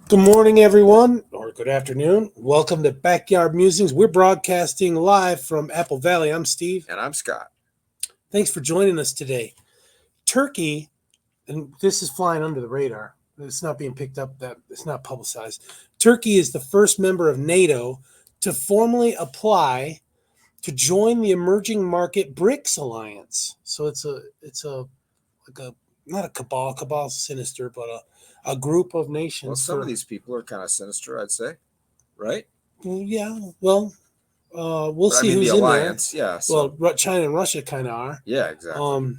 Good morning, everyone, or good afternoon. Welcome to Backyard Musings. We're broadcasting live from Apple Valley. I'm Steve. And I'm Scott. Thanks for joining us today. Turkey, and this is flying under the radar. It's not being picked up, that it's not publicized. Turkey is the first member of NATO to formally apply to join the emerging market BRICS alliance. So it's like a not a cabal. Cabal's sinister, but a group of nations. Well, some of these people are kind of sinister, I'd say, right? Yeah, well, we'll But see I mean, who's the in there. alliance, yeah. So, Well, China and Russia kind of are. yeah, exactly.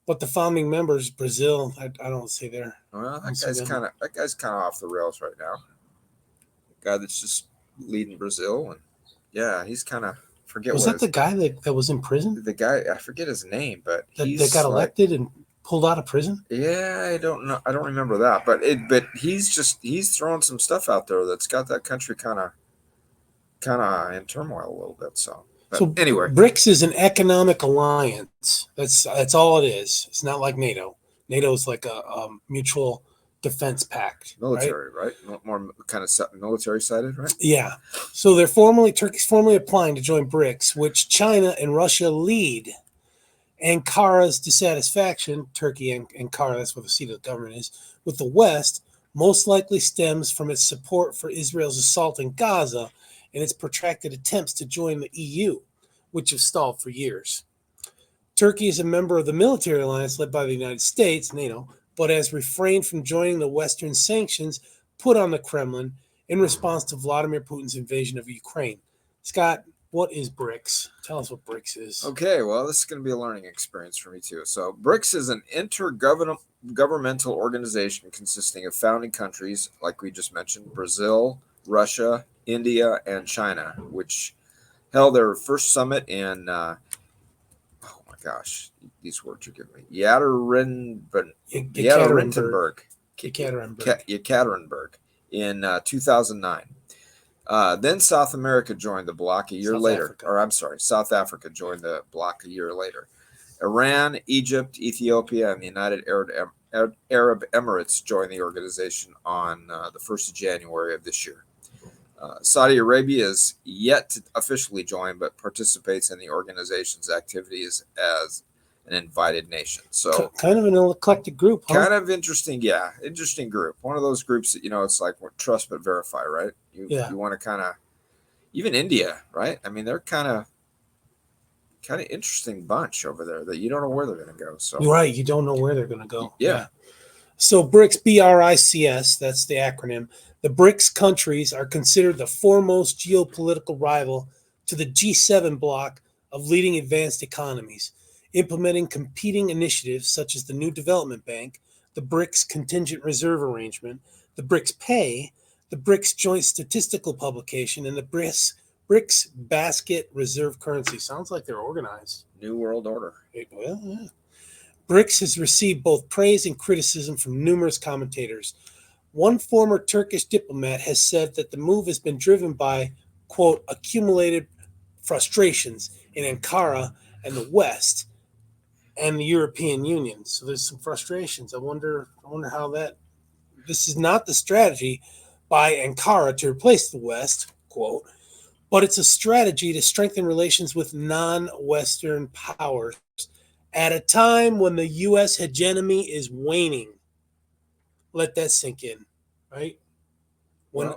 But the founding members, Brazil, I don't see there. Well, that guy's kind of off the rails right now. The guy that's just leading Brazil, and yeah, he's kind of Was that the guy that was in prison? The guy, I forget his name, but that got elected and pulled out of prison. Yeah, I don't know. I don't remember that, but he's throwing some stuff out there that's got that country kind of in turmoil a little bit. So anyway, BRICS is an economic alliance. That's all it is. It's not like NATO. NATO is like a mutual defense pact. Military, right? More kind of military sided, right? Yeah. So Turkey's formally applying to join BRICS, which China and Russia lead. Ankara's dissatisfaction, Turkey and Ankara, that's where the seat of the government is, with the West, most likely stems from its support for Israel's assault in Gaza and its protracted attempts to join the EU, which have stalled for years. Turkey is a member of the military alliance led by the United States, NATO, but has refrained from joining the Western sanctions put on the Kremlin in response to Vladimir Putin's invasion of Ukraine. Scott, what is BRICS? Tell us what BRICS is. Okay, well, this is going to be a learning experience for me too. So BRICS is an intergovernmental organization consisting of founding countries, like we just mentioned, Brazil, Russia, India, and China, which held their first summit in, oh my gosh, these words are giving me, Yekaterinburg in 2009. Then South America joined the bloc a year later. South Africa joined the bloc a year later. Iran, Egypt, Ethiopia, and the United Arab Emirates joined the organization on the 1st of January of this year. Saudi Arabia is yet to officially join, but participates in the organization's activities as an invited nation. So kind of an eclectic group, huh? Kind of interesting, yeah. Interesting group. One of those groups that, it's like trust but verify, right? You want to kind of, even India, right? I mean, they're kind of interesting bunch over there that you don't know where they're going to go. So you're right, you don't know where they're going to go. Yeah. So BRICS, BRICS, that's the acronym. The BRICS countries are considered the foremost geopolitical rival to the G7 bloc of leading advanced economies, implementing competing initiatives such as the New Development Bank, the BRICS Contingent Reserve Arrangement, the BRICS Pay, the BRICS Joint Statistical Publication, and the BRICS Basket Reserve Currency. Sounds like they're organized. New World Order. Well, yeah. BRICS has received both praise and criticism from numerous commentators. One former Turkish diplomat has said that the move has been driven by, quote, accumulated frustrations in Ankara and the West and the European Union. So there's some frustrations. I wonder how this is not the strategy by Ankara to replace the West, quote, but it's a strategy to strengthen relations with non-Western powers at a time when the U.S. hegemony is waning. Let that sink in, right? When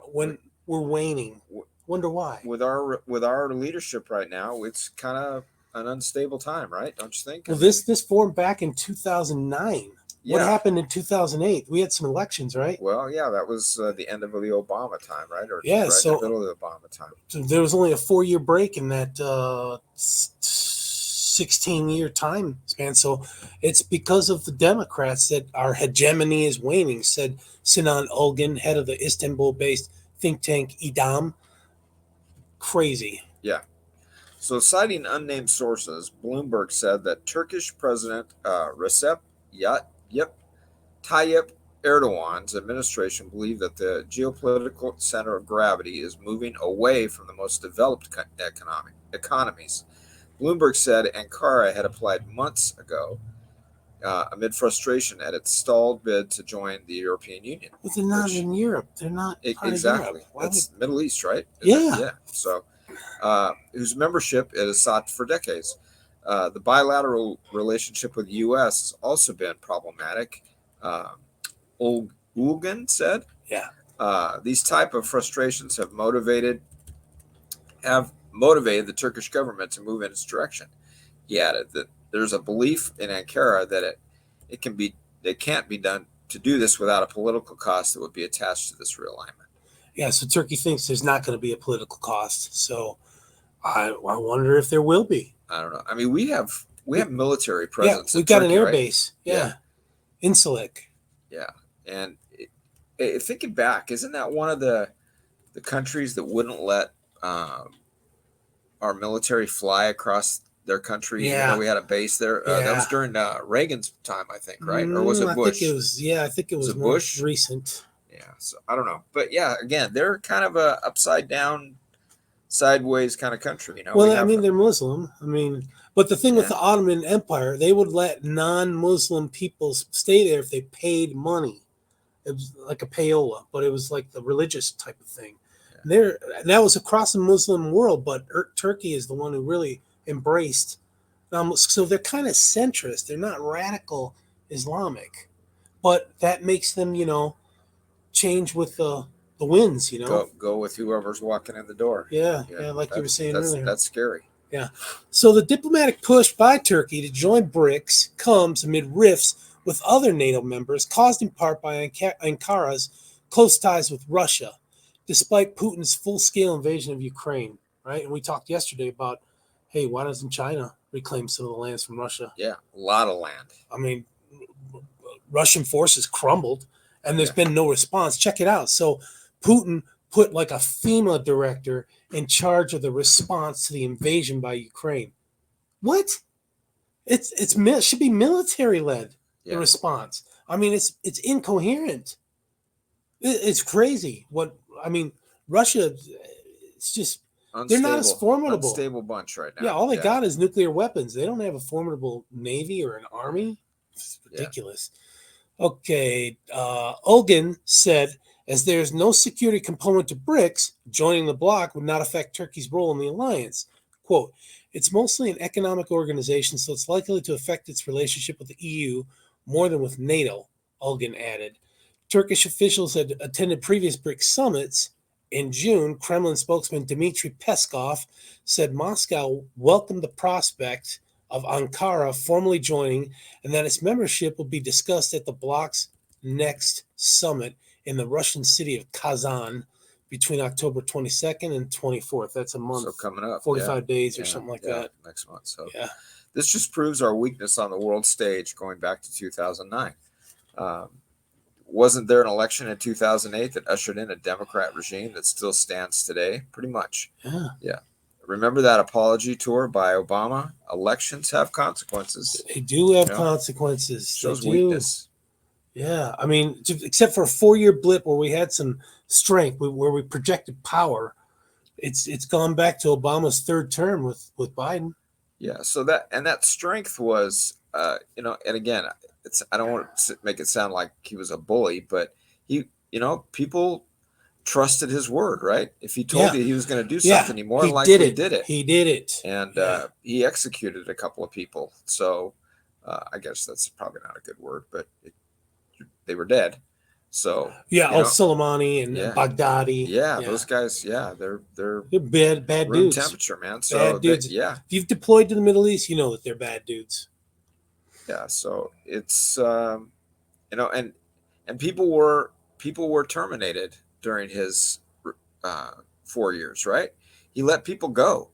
we're waning. Wonder why. With our leadership right now, it's kind of an unstable time, right? Don't you think? Well, this formed back in 2009. Yeah. What happened in 2008? We had some elections, right? Well, yeah, that was the end of the Obama time, right? Or yeah, right so in the middle of the Obama time. So there was only a 4-year break in that 16-year time span. So it's because of the Democrats that our hegemony is waning, said Sinan Ogun, head of the Istanbul-based think tank IDAM. Crazy. Yeah. So citing unnamed sources, Bloomberg said that Turkish President Recep Tayyip Erdogan's administration believed that the geopolitical center of gravity is moving away from the most developed economies. Bloomberg said Ankara had applied months ago amid frustration at its stalled bid to join the European Union. But they're not in Europe. They're not part exactly. of Europe. That's Middle East, right? Yeah. So, whose membership it has sought for decades. The bilateral relationship with the U.S. has also been problematic. Ulgen said, these type of frustrations have motivated the Turkish government to move in its direction. He added that there's a belief in Ankara that it can't be done to do this without a political cost that would be attached to this realignment. Yeah, so Turkey thinks there's not going to be a political cost. So I wonder if there will be. I don't know. I mean, we have military presence. Yeah, we've got an air base. Yeah. Incirlik. Yeah, and thinking back, isn't that one of the countries that wouldn't let our military fly across their country? Yeah, we had a base there. That was during Reagan's time, I think, right? Or was it Bush? I think it was more Bush? Recent. Yeah, so I don't know, but yeah, again, they're kind of a upside down, sideways kind of country. Well, I mean, they're Muslim. I mean, but the thing with the Ottoman Empire, they would let non-Muslim people stay there if they paid money. It was like a payola, but it was like the religious type of thing. Yeah. That was across the Muslim world, but Turkey is the one who really embraced. So they're kind of centrist. They're not radical Islamic, but that makes them, change with the winds. Go with whoever's walking in the door. Yeah, like you were saying earlier. That's scary. Yeah. So the diplomatic push by Turkey to join BRICS comes amid rifts with other NATO members, caused in part by Ankara's close ties with Russia, despite Putin's full-scale invasion of Ukraine, right? And we talked yesterday about, hey, why doesn't China reclaim some of the lands from Russia? Yeah, a lot of land. I mean, Russian forces crumbled, and there's been no response. Check it out. So Putin put like a FEMA director in charge of the response to the invasion by Ukraine. What? It should be military-led. The response. I mean, it's incoherent. It's crazy. Russia, it's just unstable, they're not as formidable. Unstable bunch right now. Yeah, all they got is nuclear weapons. They don't have a formidable navy or an army. It's ridiculous. Yeah. Okay, Ulgen said, as there's no security component to BRICS, joining the bloc would not affect Turkey's role in the alliance. Quote, it's mostly an economic organization, so it's likely to affect its relationship with the EU more than with NATO, Ulgen added. Turkish officials had attended previous BRICS summits. In June, Kremlin spokesman Dmitry Peskov said Moscow welcomed the prospect of Ankara formally joining and that its membership will be discussed at the bloc's next summit in the Russian city of Kazan between October 22nd and 24th. That's a month. So coming up. 45 days or something like that. Next month. So this just proves our weakness on the world stage going back to 2009. Wasn't there an election in 2008 that ushered in a Democrat regime that still stands today? Pretty much. Yeah. Remember that apology tour by Obama? Elections have consequences. They do have consequences. Shows weakness. Yeah. I mean, except for a 4-year blip where we had some strength, where we projected power, it's gone back to Obama's third term with Biden. Yeah, so that strength was, and again, I don't want to make it sound like he was a bully, but he, people trusted his word, right? If he told you he was going to do something, he more likely did it. He did it, and he executed a couple of people. So I guess that's probably not a good word, but they were dead. So Soleimani and Baghdadi. Yeah, those guys. Yeah, they're bad room dudes. Temperature, man. So bad dudes. If you've deployed to the Middle East, you know that they're bad dudes. Yeah, so it's and people were terminated during his 4 years, right? He let people go.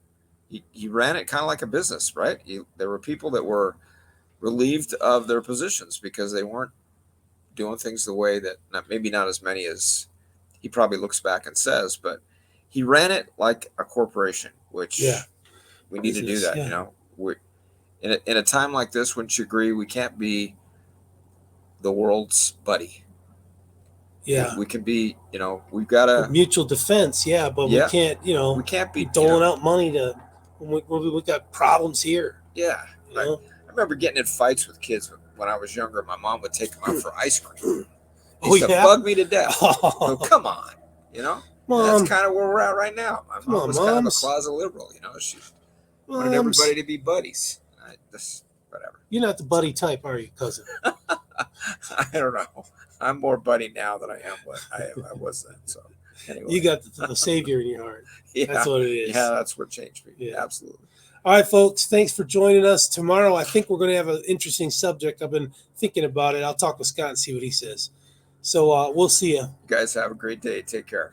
He ran it kind of like a business, right? There were people that were relieved of their positions because they weren't doing things the way that, maybe not as many as he probably looks back and says, but he ran it like a corporation, which we need to do that. We're in a time like this, wouldn't you agree? We can't be the world's buddy. Yeah, we can be. We've got a mutual defense. Yeah, but we can't. We can't be doling out money when we got problems here. Yeah, I remember getting in fights with kids when I was younger, my mom would take them out for ice cream. Oh, Used to yeah? bug me to death. Oh. So come on, you know. And Mom, that's kind of where we're at right now. My Come mom on, was kind of a moms. closet liberal, you know. She wanted moms. everybody to be buddies. Whatever. You're not the buddy type, are you, cousin? I don't know. I'm more buddy now than I am what I was then. So anyway, You got the savior in your heart. yeah, That's what it is. yeah, that's what changed me. Yeah. Absolutely. All right, folks. Thanks for joining us. Tomorrow, I think we're going to have an interesting subject. I've been thinking about it. I'll talk with Scott and see what he says. So we'll see you. You guys have a great day. Take care.